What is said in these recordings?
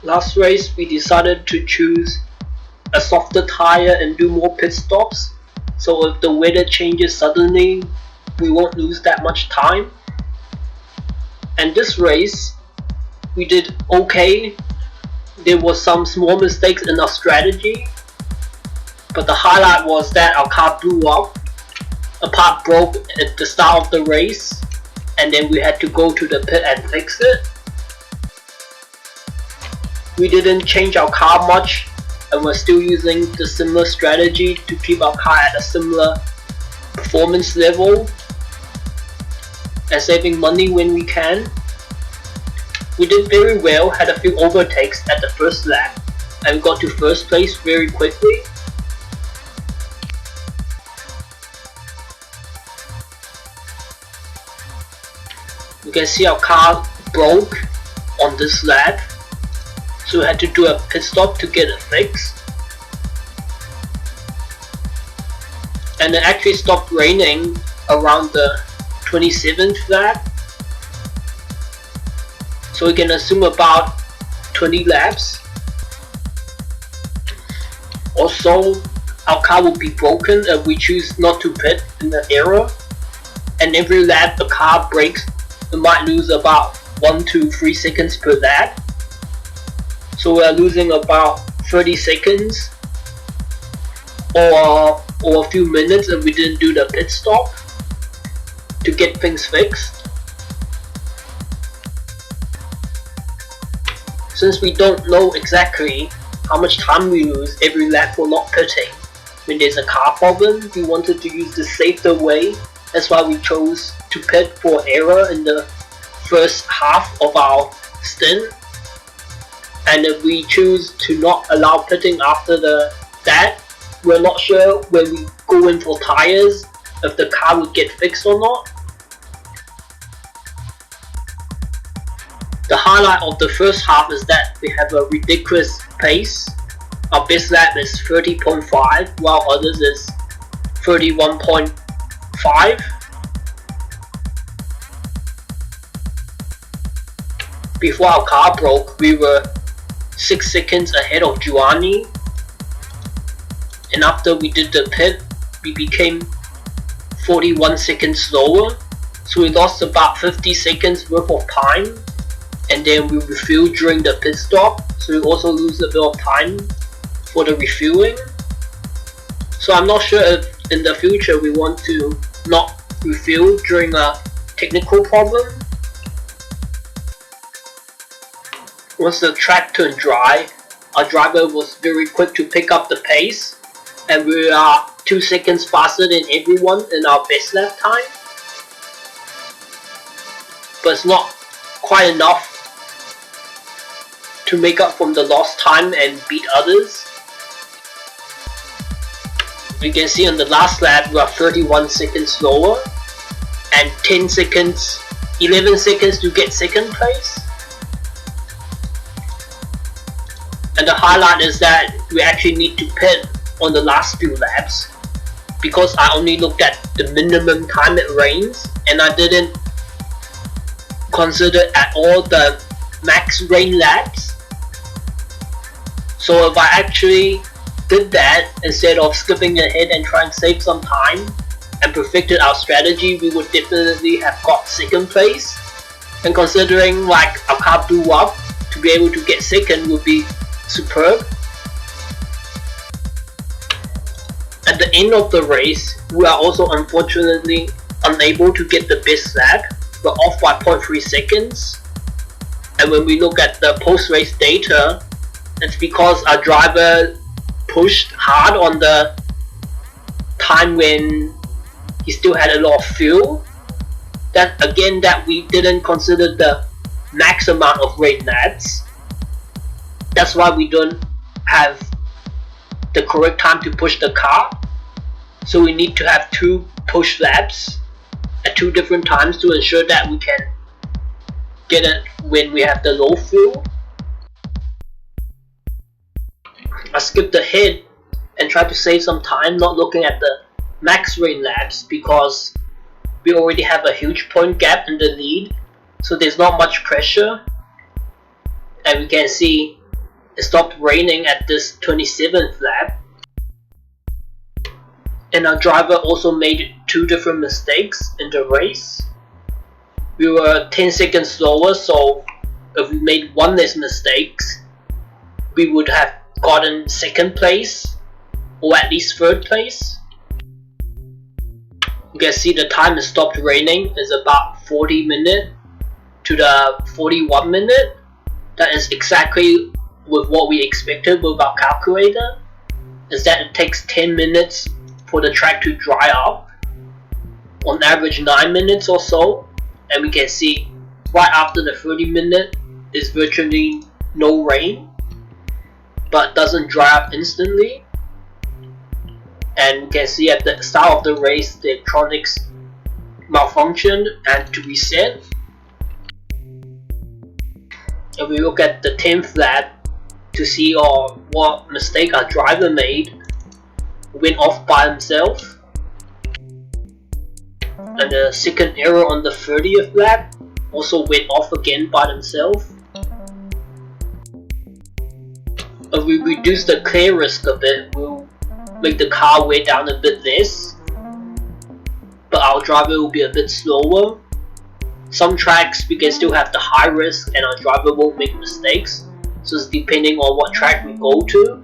Last race we decided to choose a softer tire and do more pit stops, so if the weather changes suddenly we won't lose that much time. And this race we did okay. There was some small mistakes in our strategy, but the highlight was that our car blew up. A part broke at the start of the race, and then we had to go to the pit and fix it. We didn't change our car much, and we're still using the similar strategy to keep our car at a similar performance level and saving money when we can. We did very well, had a few overtakes at the first lap, and got to first place very quickly. You can see our car broke on this lap, so we had to do a pit stop to get it fixed. And it actually stopped raining around the 27th lap, so we can assume about 20 laps. Also, our car will be broken if we choose not to pit in the era, and every lap the car breaks, we might lose about 1 to 3 seconds per lap. So we are losing about 30 seconds or a few minutes if we didn't do the pit stop to get things fixed. Since we don't know exactly how much time we lose every lap for not pitting when there's a car problem, we wanted to use the safer way. That's why we chose to pit for error in the first half of our stint. And if we choose to not allow pitting after that, we're not sure when we go in for tires if the car would get fixed or not. The highlight of the first half is that we have a ridiculous pace. Our best lap is 30.5 while others is 31.5. Before our car broke, we were 6 seconds ahead of Giovanni, and after we did the pit, we became 41 seconds slower, so we lost about 50 seconds worth of time, and then we refueled during the pit stop, so we also lose a bit of time for the refueling. So I'm not sure if in the future we want to not refuel during a technical problem. Once the track turned dry, our driver was very quick to pick up the pace, and we are 2 seconds faster than everyone in our best lap time. But it's not quite enough to make up from the lost time and beat others. You can see on the last lap we are 31 seconds slower and 11 seconds to get second place. And the highlight is that we actually need to pit on the last few laps, because I only looked at the minimum time it rains and I didn't consider at all the max rain laps. So if I actually did that instead of skipping ahead and trying to save some time and perfected our strategy, we would definitely have got second place. And considering like our car blew up, to be able to get second would be superb. At the end of the race, we are also unfortunately unable to get the best lap. We're off by 0.3 seconds. And when we look at the post-race data, it's because our driver pushed hard on the time when he still had a lot of fuel. That we didn't consider the max amount of rain laps. That's why we don't have the correct time to push the car. So we need to have 2 push laps at 2 different times to ensure that we can get it when we have the low fuel. I skipped ahead and tried to save some time not looking at the max rain laps, because we already have a huge point gap in the lead, so there's not much pressure. And we can see it stopped raining at this 27th lap. And our driver also made 2 different mistakes in the race. We were 10 seconds slower, so if we made 1 less mistakes, we would have gotten 2nd place, or at least 3rd place. You can see the time it stopped raining is about 40 minutes to the 41 minute. That is exactly with what we expected with our calculator, is that it takes 10 minutes for the track to dry up, on average 9 minutes or so, and we can see right after the 30 minute is virtually no rain, but doesn't dry up instantly. And we can see at the start of the race the electronics malfunctioned and to reset. If we look at the 10th lap to see what mistake our driver made, went off by himself, and the second error on the 30th lap also went off again by himself. If we reduce the clear risk a bit, we'll make the car weigh down a bit less, but our driver will be a bit slower. Some tracks we can still have the high risk and our driver won't make mistakes, so it's depending on what track we go to.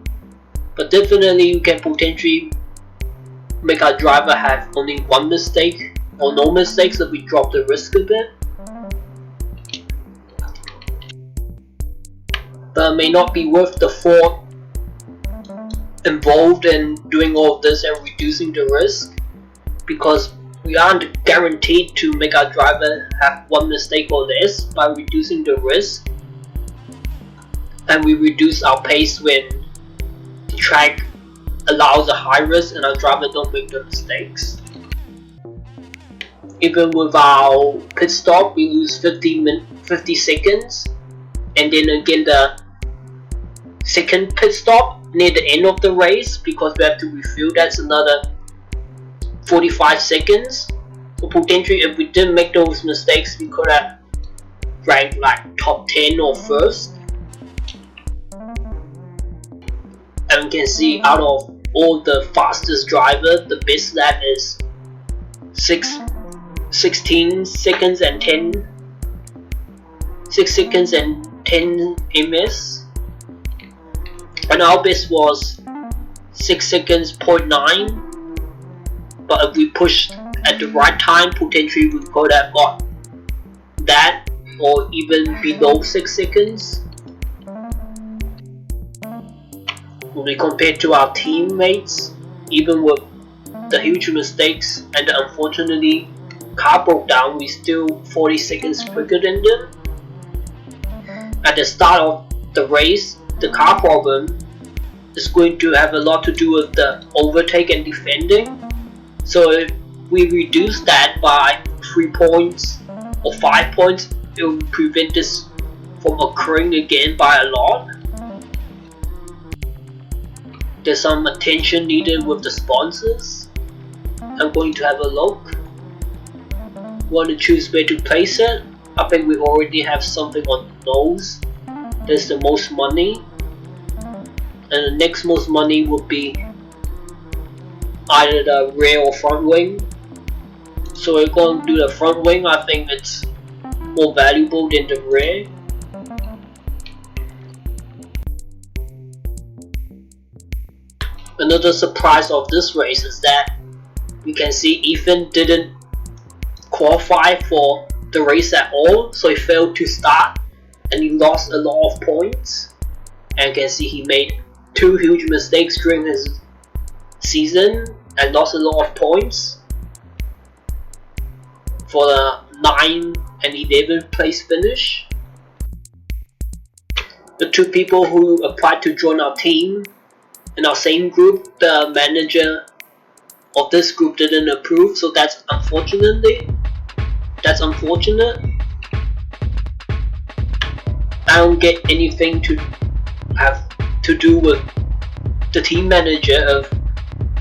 But definitely we can potentially make our driver have only 1 mistake or no mistakes if we drop the risk a bit. But it may not be worth the thought involved in doing all of this and reducing the risk, because we aren't guaranteed to make our driver have 1 mistake or less by reducing the risk, and we reduce our pace when the track allows a high risk and our driver don't make the mistakes. Even with our pit stop, we lose 50 seconds, and then again the second pit stop near the end of the race, because we have to refuel, that's another 45 seconds. So potentially if we didn't make those mistakes, we could have ranked like top 10 or first. And we can see out of all the fastest driver, the best lap is 16 seconds and 10 6 seconds and 10 ms, and our best was 6 seconds 0.9. But if we pushed at the right time, potentially we could have got that or even below 6 seconds. When we compare to our teammates, even with the huge mistakes and the unfortunately car broke down, we still 40 seconds quicker than them. At the start of the race, the car problem is going to have a lot to do with the overtake and defending. So if we reduce that by 3 points or 5 points, it will prevent this from occurring again by a lot. There's some attention needed with the sponsors. I'm going to have a look. Want to choose where to place it? I think we already have something on those. There's the most money, and the next most money would be either the rear or front wing. So we're going to do the front wing. I think it's more valuable than the rear. Another surprise of this race is that we can see Ethan didn't qualify for the race at all, so he failed to start and he lost a lot of points. And you can see he made 2 huge mistakes during his season and lost a lot of points for the 9 and 11th place finish. The 2 people who applied to join our team in our same group, the manager of this group didn't approve, so that's unfortunate. I don't get anything to have to do with the team manager if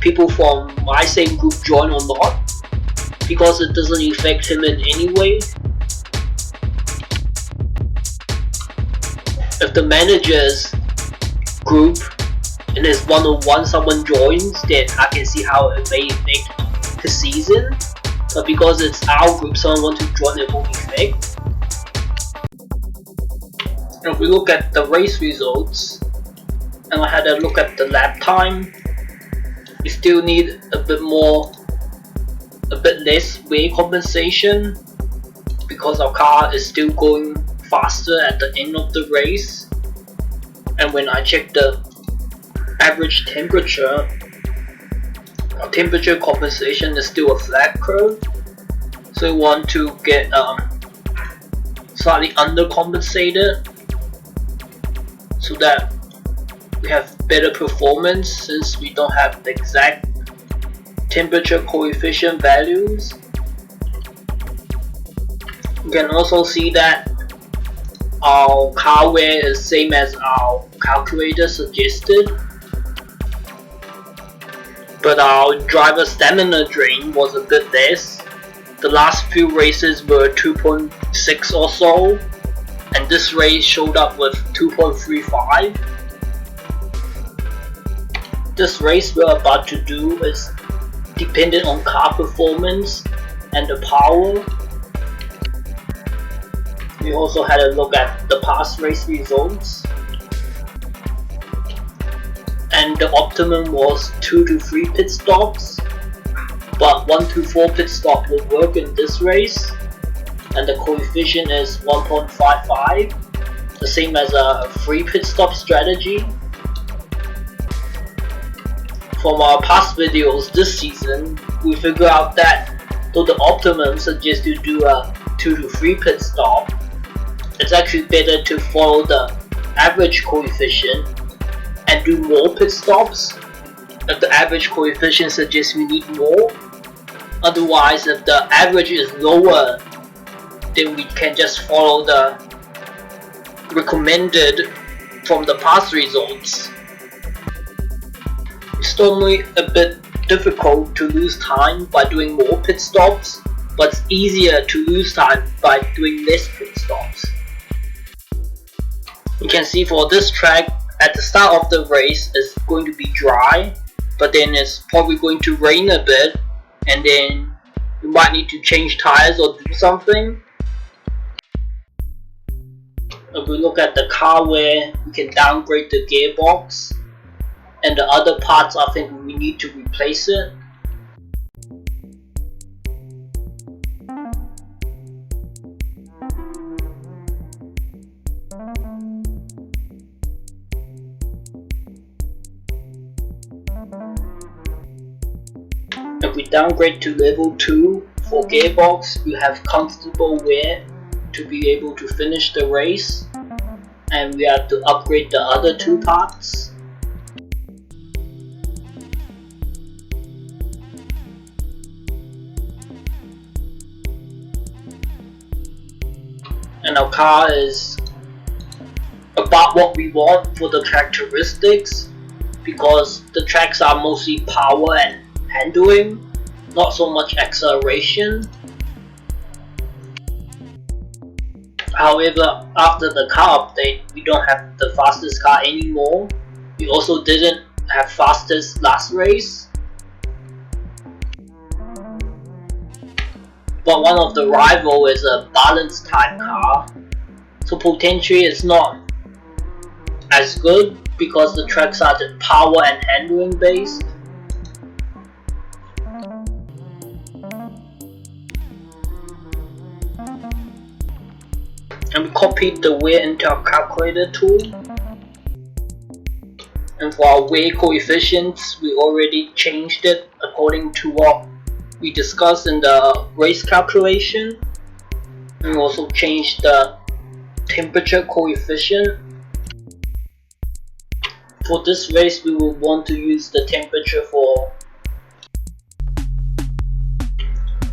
people from my same group join or not, because it doesn't affect him in any way. If the managers group and there's one-on-one someone joins, then I can see how it may affect the season. But because it's our group, someone wants to join, it won't affect. And if we look at the race results, and I had a look at the lap time, we still need a bit less wear compensation because our car is still going faster at the end of the race. And when I check the average temperature, our temperature compensation is still a flat curve, so we want to get slightly undercompensated so that we have better performance since we don't have the exact temperature coefficient values. You can also see that our car wear is same as our calculator suggested, but our driver stamina drain was a bit less. The last few races were 2.6 or so, and this race showed up with 2.35. This race we're about to do is dependent on car performance and the power. We also had a look at the past race results, and the optimum was 2 to 3 pit stops, but 1 to 4 pit stop will work in this race, and the coefficient is 1.55, the same as a 3 pit stop strategy. From our past videos this season, we figured out that though the optimum suggests to do a 2 to 3 pit stop, it's actually better to follow the average coefficient and do more pit stops if the average coefficient suggests we need more. Otherwise, if the average is lower, then we can just follow the recommended from the past results. It's normally a bit difficult to lose time by doing more pit stops, but it's easier to lose time by doing less pit stops. You can see for this track, at the start of the race it's going to be dry, but then it's probably going to rain a bit, and then you might need to change tires or do something. If we look at the car wear, we can downgrade the gearbox, and the other parts I think we need to replace it. If we downgrade to level 2 for gearbox, we have comfortable wear to be able to finish the race, and we have to upgrade the other 2 parts. And our car is about what we want for the characteristics, because the tracks are mostly power and handling, not so much acceleration. However, after the car update, we don't have the fastest car anymore. We also didn't have fastest last race, but one of the rival is a balance type car, so potentially it's not as good because the tracks are the power and handling based. And we copied the wear into our calculator tool. And for our wear coefficients, we already changed it according to what we discussed in the race calculation. And we also changed the temperature coefficient. For this race, we will want to use the temperature for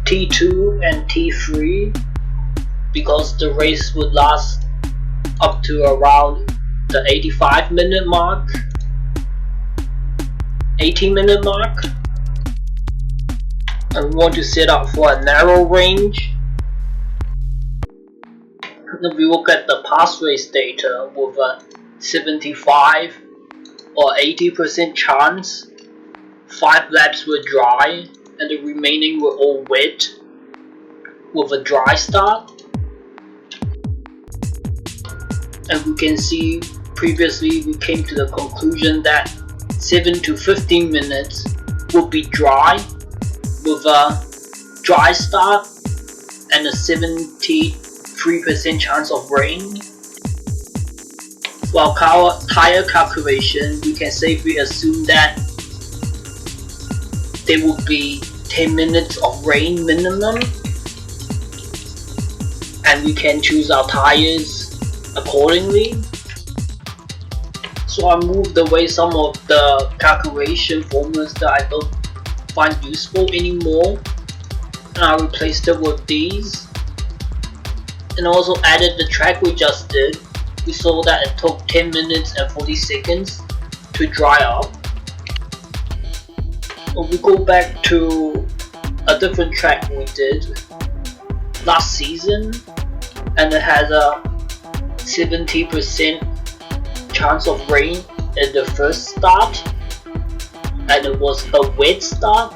T2 and T3, because the race would last up to around the 85-minute mark, 80-minute mark. And we want to set up for a narrow range. If we look at the past race data with a 75 or 80% chance 5 laps were dry and the remaining were all wet with a dry start. And we can see previously we came to the conclusion that 7 to 15 minutes would be dry with a dry start and a 73% chance of rain. For our tire calculation, we can safely assume that there will be 10 minutes of rain minimum, and we can choose our tires accordingly. So I moved away some of the calculation formulas that I don't find useful anymore, and I replaced it with these, and also added the track we just did. We saw that it took 10 minutes and 40 seconds to dry up. We go back to a different track we did last season, and it has a 70% chance of rain in the first start, and it was a wet start.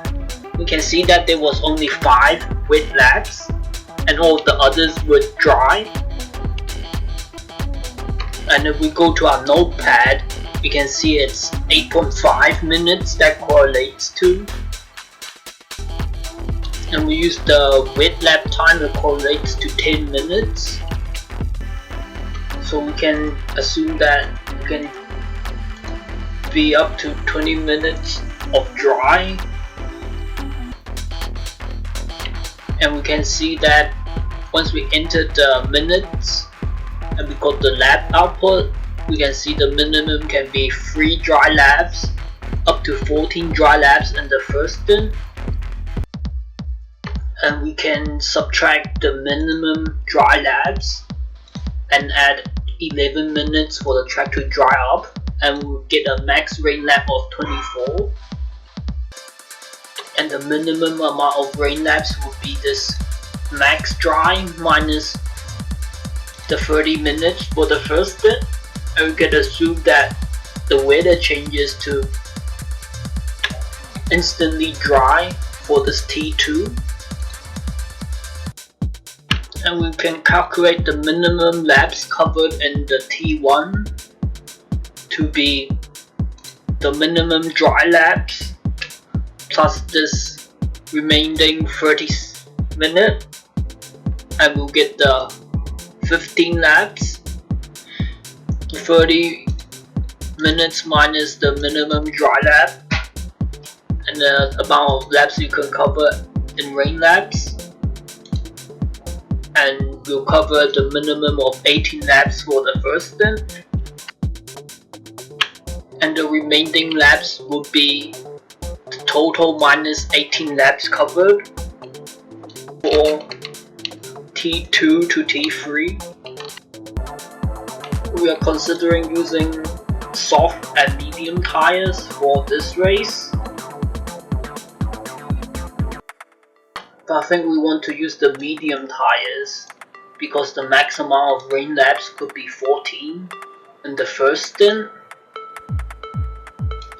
We can see that there was only 5 wet laps and all of the others were dry. And if we go to our notepad, we can see it's 8.5 minutes that correlates to. And we use the wet lap time that correlates to 10 minutes. So we can assume that we can be up to 20 minutes of dry. And we can see that once we enter the minutes and we got the lap output, we can see the minimum can be 3 dry laps up to 14 dry laps in the first stint. And we can subtract the minimum dry laps and add 11 minutes for the track to dry up, and we'll get a max rain lap of 24. And the minimum amount of rain laps will be this max dry minus the 30 minutes for the first stint. And we can assume that the weather changes to instantly dry for this T2. And we can calculate the minimum laps covered in the T1 to be the minimum dry laps plus this remaining 30 minutes, and we'll get the 15 laps. 30 minutes minus the minimum dry lap and the amount of laps you can cover in rain laps, and we'll cover the minimum of 18 laps for the first stint, and the remaining laps will be the total minus 18 laps covered for T2 to T3. We are considering using soft and medium tires for this race, but I think we want to use the medium tires because the max amount of rain laps could be 14 in the first stint,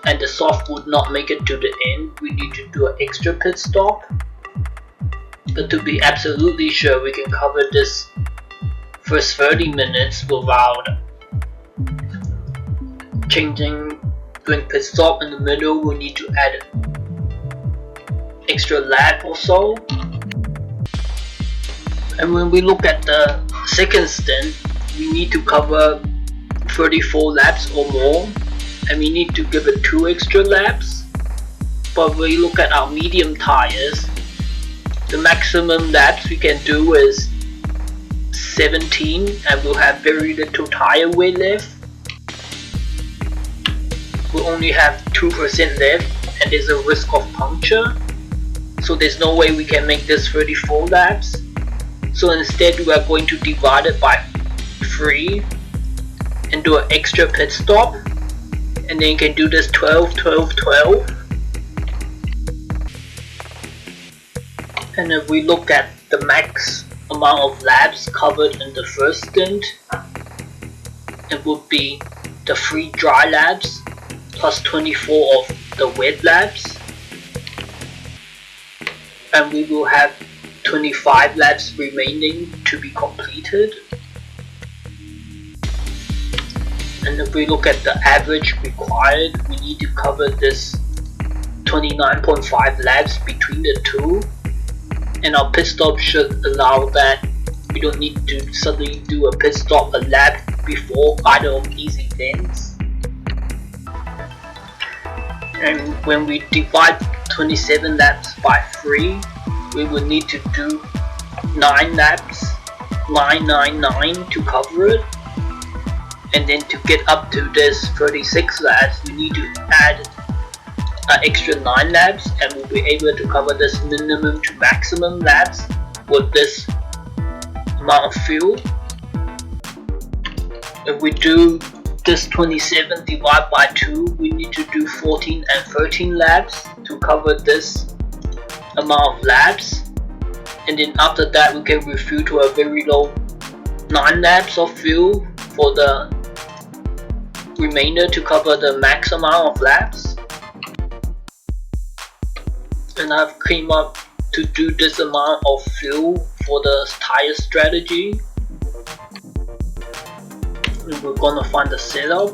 and the soft would not make it to the end. We need to do an extra pit stop, but to be absolutely sure we can cover this first 30 minutes without doing pit stop in the middle, we need to add extra lap or so. And when we look at the second stint, we need to cover 34 laps or more, and we need to give it 2 extra laps. But when we look at our medium tires, the maximum laps we can do is 17, and we'll have very little tire wear left. We'll only have 2% left, and there's a risk of puncture, so there's no way we can make this 34 laps. So instead we are going to divide it by 3 and do an extra pit stop, and then you can do this 12, 12, 12. And if we look at the max amount of laps covered in the first stint, it would be the 3 dry laps plus 24 of the wet laps, and we will have 25 laps remaining to be completed. And if we look at the average required, we need to cover this 29.5 laps between the two, and our pit stop should allow that. We don't need to suddenly do a pit stop a lap before either of these events. And when we divide 27 laps by 3, we will need to do 9 laps, 999 to cover it. And then to get up to this 36 laps, we need to add an extra 9 laps, and we'll be able to cover this minimum to maximum laps with this amount of fuel. If we do this 27 divided by 2, we need to do 14 and 13 laps to cover this amount of laps, and then after that we can refuel to a very low 9 laps of fuel for the remainder to cover the max amount of laps. And I've came up to do this amount of fuel for the tire strategy. And we're gonna find the setup.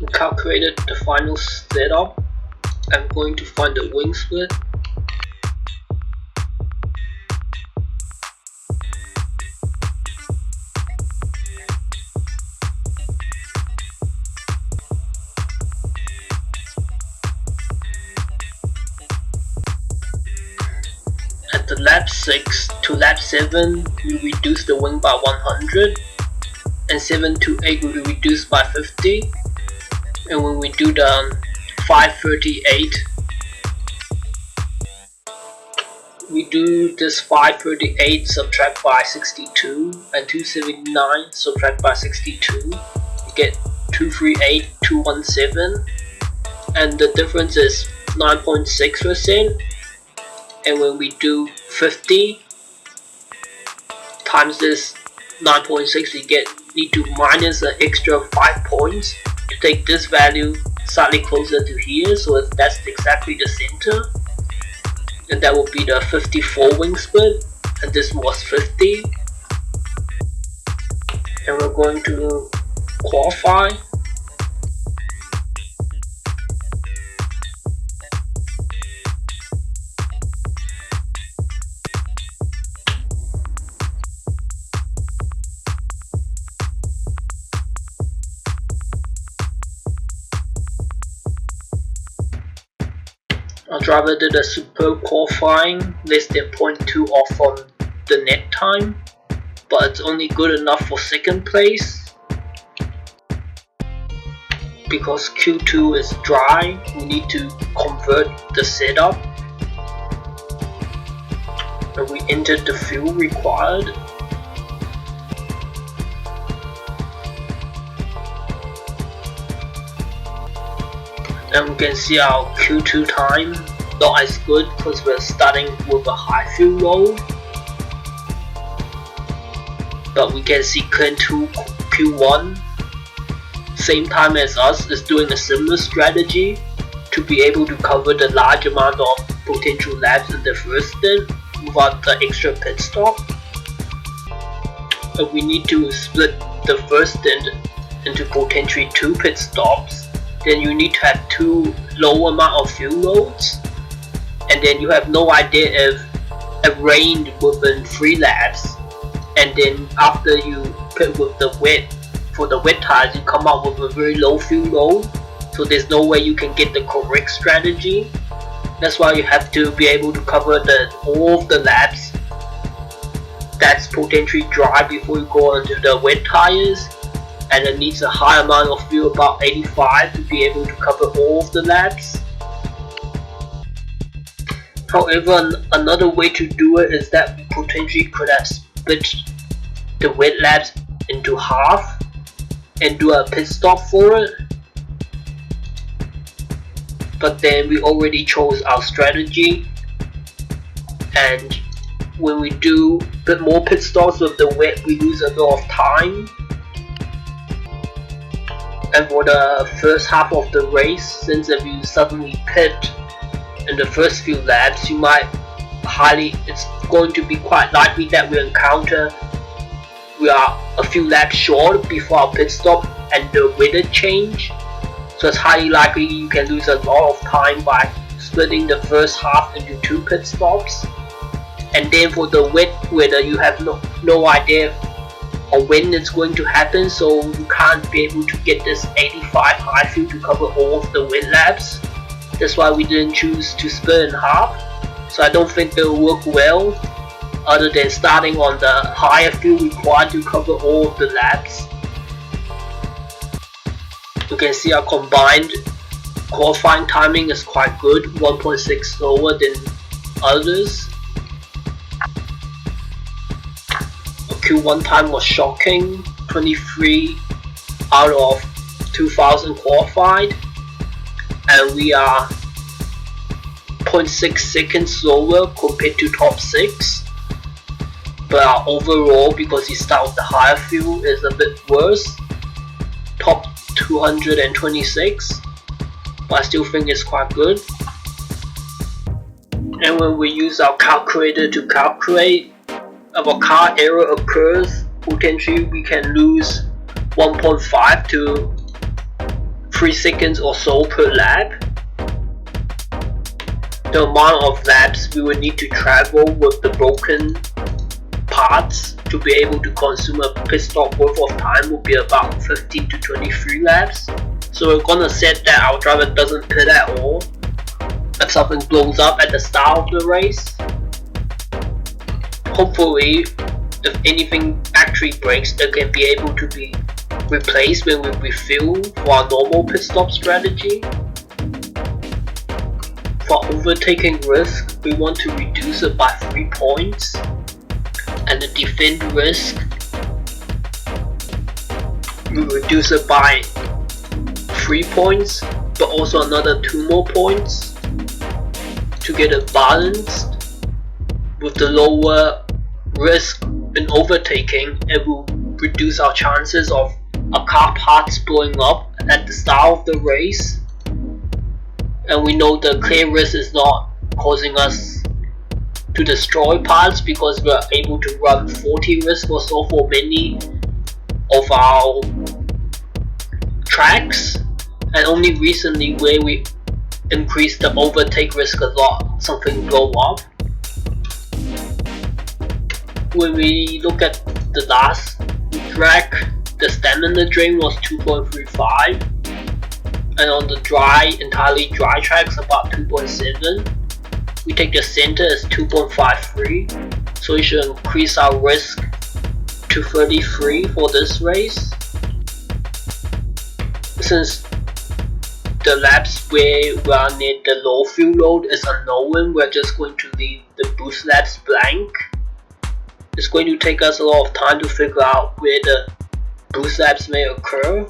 We calculated the final setup. I'm going to find the wing split. At the lap 6 to lap 7, we reduce the wing by 100, and 7 to 8 will be reduced by 50. And when we do the 538, we do this 538 subtract by 62 and 279 subtract by 62, we get 238,217, and the difference is 9.6%. And when we do 50 times this 9.6, we need to minus an extra 5 points to take this value slightly closer to here, so that's exactly the center, and that will be the 54 wing split, and this was 50. And we're going to qualify. Our driver did a superb qualifying, less than 0.2 off from the net time, but it's only good enough for second place. Because Q2 is dry, we need to convert the setup, and we entered the fuel required. And we can see our Q2 time not as good because we're starting with a high fuel load, but we can see Q1 same time as us is doing a similar strategy to be able to cover the large amount of potential laps in the first stint without the extra pit stop. But we need to split the first stint into potentially 2 pit stops. Then you need to have 2 low amount of fuel loads, and then you have no idea if it rained within 3 laps, and then after you put with the wet, for the wet tires you come out with a very low fuel load, so there's no way you can get the correct strategy. That's why you have to be able to cover all of the laps that's potentially dry before you go onto the wet tires, and it needs a high amount of fuel, about 85, to be able to cover all of the laps. However, another way to do it is that we potentially could have split the wet laps into half and do a pit stop for it. But then we already chose our strategy, and when we do a bit more pit stops with the wet, we lose a lot of time. And for the first half of the race, since if you suddenly pit in the first few laps, it's going to be quite likely that we are a few laps short before our pit stop and the weather change. So it's highly likely you can lose a lot of time by splitting the first half into 2 pit stops. And then for the wet weather, you have no idea of when it's going to happen, so you can't be able to get this 85 high fuel to cover all of the wet laps. That's why we didn't choose to split in half. So I don't think they'll work well, other than starting on the higher fuel required to cover all of the laps. You can see our combined qualifying timing is quite good, 1.6 slower than others. Our Q1 time was shocking, 23 out of 2000 qualified, and we are 0.6 seconds slower compared to top 6. But our overall, because we start with the higher fuel, is a bit worse, top 226, but I still think it's quite good. And when we use our calculator to calculate, if a car error occurs, potentially we can lose 1.5 to 3 seconds or so per lap. The amount of laps we would need to travel with the broken parts to be able to consume a pit stop worth of time will be about 15 to 23 laps. So we're gonna set that our driver doesn't pit at all if something blows up at the start of the race. Hopefully, if anything actually breaks, they can be able to be replaced when we refuel for our normal pit stop strategy. For overtaking risk, we want to reduce it by 3 points. And the defend risk, we reduce it by 3 points, but also another 2 more points to get it balanced. With the lower risk in overtaking, it will reduce our chances of a car parts blowing up at the start of the race. And we know the clear risk is not causing us to destroy parts because we are able to run 40 risk or so for many of our tracks, and only recently where we increased the overtake risk a lot, something blow up. When we look at the last track, the stamina drain was 2.35, and on the entirely dry tracks about 2.7. We take the center as 2.53, so we should increase our risk to 33 for this race. Since the laps where we are near the low fuel load is unknown, we're just going to leave the boost laps blank. It's going to take us a lot of time to figure out where the boost laps may occur.